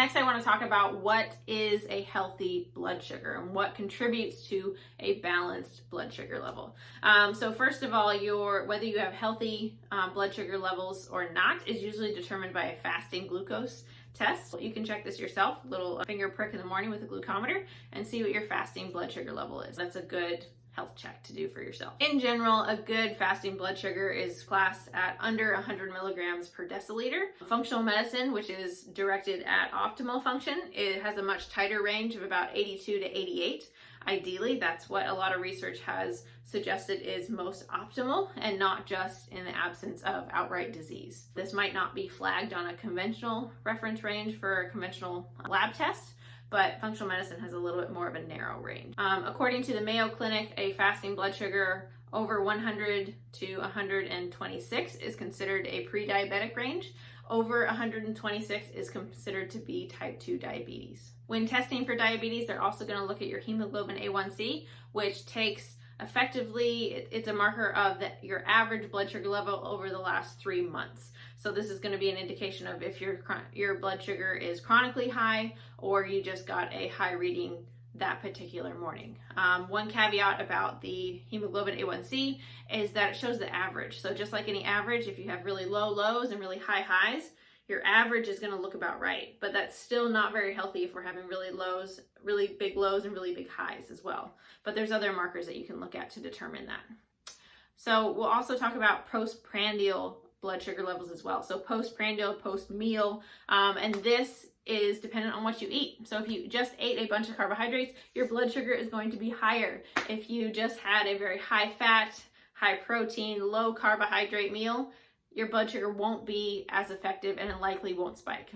Next, I want to talk about what is a healthy blood sugar and what contributes to a balanced blood sugar level. So first of all, whether you have healthy blood sugar levels or not is usually determined by a fasting glucose test. You can check this yourself, little finger prick in the morning with a glucometer, and see what your fasting blood sugar level is. That's a good health check to do for yourself. In general, a good fasting blood sugar is classed at under 100 milligrams per deciliter. Functional medicine, which is directed at optimal function, it has a much tighter range of about 82 to 88. Ideally, that's what a lot of research has suggested is most optimal, and not just in the absence of outright disease. This might not be flagged on a conventional reference range for a conventional lab test, but functional medicine has a little bit more of a narrow range. According to the Mayo Clinic, a fasting blood sugar over 100 to 126 is considered a pre-diabetic range. Over 126 is considered to be type 2 diabetes. When testing for diabetes, they're also going to look at your hemoglobin A1C, which takes effectively, it's a marker of your average blood sugar level over the last 3 months. So this is going to be an indication of if your blood sugar is chronically high or you just got a high reading that particular morning. One caveat about the hemoglobin A1C is that it shows the average. So just like any average, if you have really low lows and really high highs, your average is going to look about right, but that's still not very healthy if we're having really big lows and really big highs as well. But there's other markers that you can look at to determine that. So we'll also talk about postprandial blood sugar levels as well. So postprandial, post-meal, and this is dependent on what you eat. So if you just ate a bunch of carbohydrates, your blood sugar is going to be higher. If you just had a very high fat, high protein, low carbohydrate meal, your blood sugar won't be as effective and it likely won't spike.